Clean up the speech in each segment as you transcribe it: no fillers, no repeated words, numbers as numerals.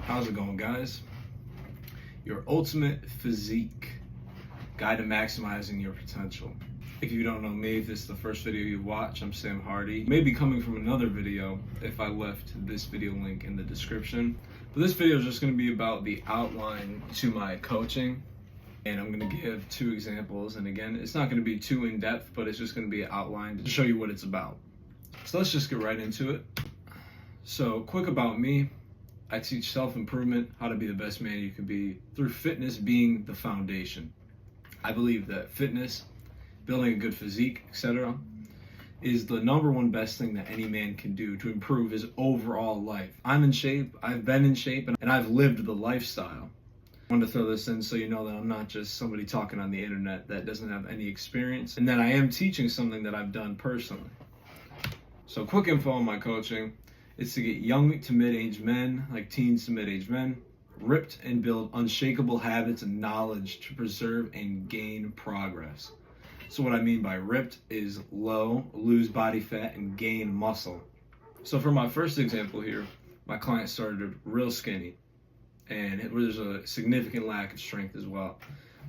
How's it going, guys? Your Ultimate Physique Guide to Maximizing Your Potential. If you don't know me, if this is the first video you watch, I'm Sam Hardy. You may be coming from another video if I left this video link in the description. But this video is just going to be about the outline to my coaching. And I'm going to give 2 examples. And again, it's not going to be too in-depth, but it's just going to be an outline to show you what it's about. So let's just get right into it. So quick about me. I teach self-improvement, how to be the best man you can be, through fitness being the foundation. I believe that fitness, building a good physique, etc., is the #1 best thing that any man can do to improve his overall life. I'm in shape, I've been in shape, and I've lived the lifestyle. I wanted to throw this in so you know that I'm not just somebody talking on the internet that doesn't have any experience, and that I am teaching something that I've done personally. So quick info on my coaching. It's to get young to mid-aged men, like teens to mid-aged men, ripped and build unshakable habits and knowledge to preserve and gain progress. So what I mean by ripped is lose body fat, and gain muscle. So for my first example here, my client started real skinny, and there's a significant lack of strength as well.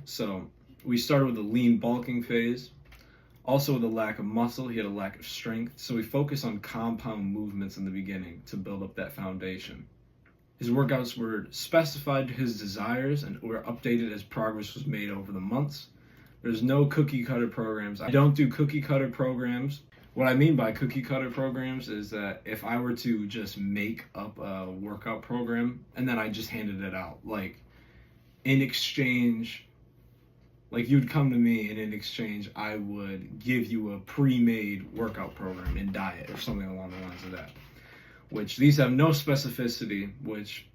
So we started with a lean bulking phase. Also with a lack of muscle, he had a lack of strength, so we focused on compound movements in the beginning to build up that foundation. His workouts were specified to his desires and were updated as progress was made over the months. There's no cookie cutter programs. I don't do cookie cutter programs. What I mean by cookie cutter programs is that if I were to just make up a workout program and then I just handed it out, like in exchange, like you'd come to me and in exchange I would give you a pre-made workout program and diet or something along the lines of that, which these have no specificity, which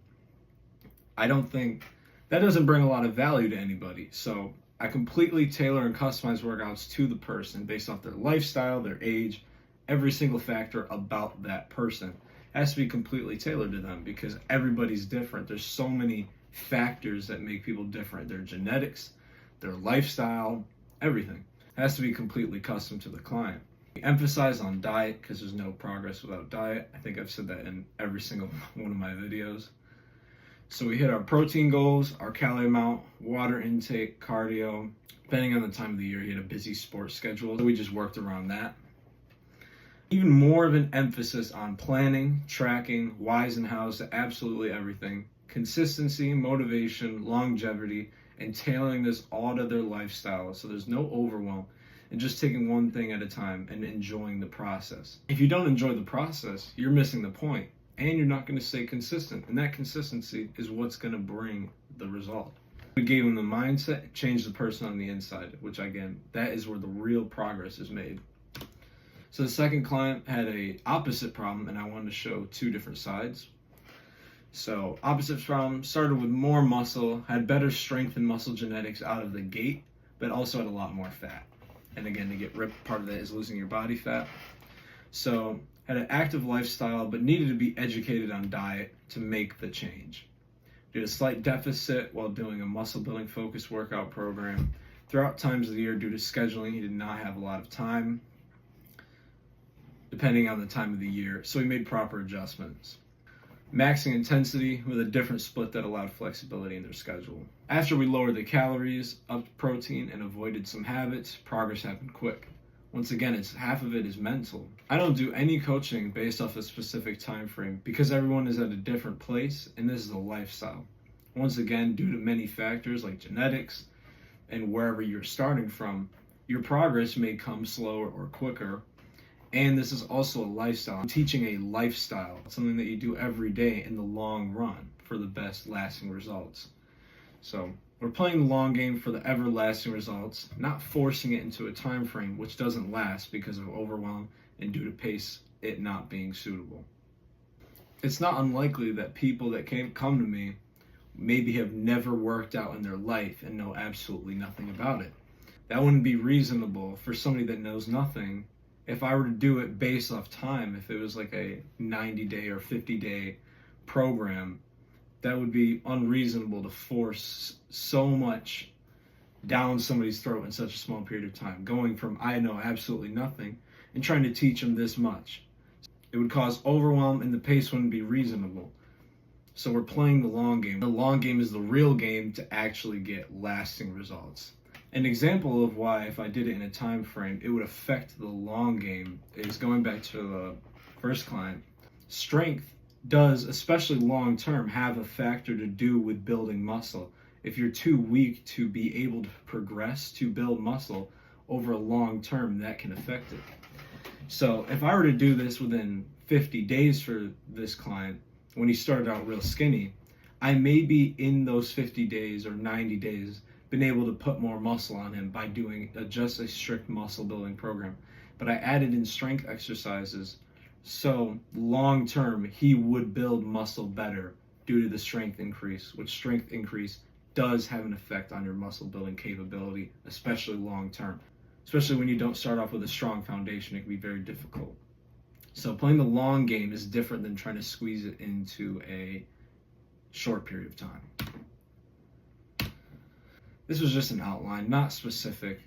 I don't think, that doesn't bring a lot of value to anybody. So I completely tailor and customize workouts to the person based off their lifestyle, their age, every single factor about that person has to be completely tailored to them because everybody's different. There's so many factors that make people different. Their genetics, their lifestyle, everything has to be completely custom to the client. We emphasize on diet because there's no progress without diet. I think I've said that in every single one of my videos. So we hit our protein goals, our calorie amount, water intake, cardio. Depending on the time of the year, he had a busy sports schedule, so we just worked around that. Even more of an emphasis on planning, tracking, whys and hows to absolutely everything. Consistency, motivation, longevity, and tailoring this all to their lifestyle so there's no overwhelm, and just taking one thing at a time and enjoying the process. If you don't enjoy the process, you're missing the point, and you're not going to stay consistent, and that consistency is what's going to bring the result. We gave them the mindset, change the person on the inside, which again, that is where the real progress is made. So the second client had a opposite problem, and I wanted to show 2 different sides. So opposite problem, started with more muscle, had better strength and muscle genetics out of the gate, but also had a lot more fat. And again, to get ripped, part of that is losing your body fat. So had an active lifestyle, but needed to be educated on diet to make the change. Did a slight deficit while doing a muscle building focused workout program. Throughout times of the year, due to scheduling, he did not have a lot of time, depending on the time of the year. So he made proper adjustments. Maxing intensity with a different split that allowed flexibility in their schedule. After we lowered the calories, upped protein, and avoided some habits, progress happened quick. Once again, half of it is mental. I don't do any coaching based off a specific time frame because everyone is at a different place, and this is a lifestyle. Once again, due to many factors like genetics and wherever you're starting from, your progress may come slower or quicker. And this is also a lifestyle. I'm teaching a lifestyle, something that you do every day in the long run for the best lasting results. So we're playing the long game for the everlasting results, not forcing it into a time frame which doesn't last because of overwhelm and due to pace it not being suitable. It's not unlikely that people that come to me maybe have never worked out in their life and know absolutely nothing about it. That wouldn't be reasonable for somebody that knows nothing. If I were to do it based off time, if it was like a 90-day or 50-day program, that would be unreasonable to force so much down somebody's throat in such a small period of time, going from I know absolutely nothing and trying to teach them this much. It would cause overwhelm and the pace wouldn't be reasonable. So we're playing the long game. The long game is the real game to actually get lasting results. An example of why, if I did it in a time frame, it would affect the long game is going back to the first client. Strength does, especially long term, have a factor to do with building muscle. If you're too weak to be able to progress to build muscle over a long term, that can affect it. So if I were to do this within 50 days for this client, when he started out real skinny, I may be in those 50 days or 90 days been able to put more muscle on him by doing just a strict muscle building program. But I added in strength exercises, so long term he would build muscle better due to the strength increase, which strength increase does have an effect on your muscle building capability, especially long term. Especially when you don't start off with a strong foundation, it can be very difficult. So playing the long game is different than trying to squeeze it into a short period of time. This was just an outline, not specific,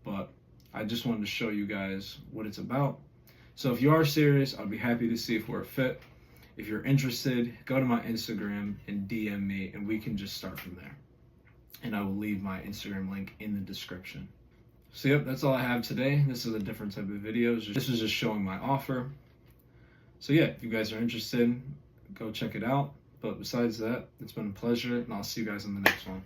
but I just wanted to show you guys what it's about. So if you are serious, I'd be happy to see if we're a fit. If you're interested, go to my Instagram and DM me, and we can just start from there. And I will leave my Instagram link in the description. So yep, that's all I have today. This is a different type of video. This was just showing my offer. So yeah, if you guys are interested, go check it out. But besides that, it's been a pleasure, and I'll see you guys in the next one.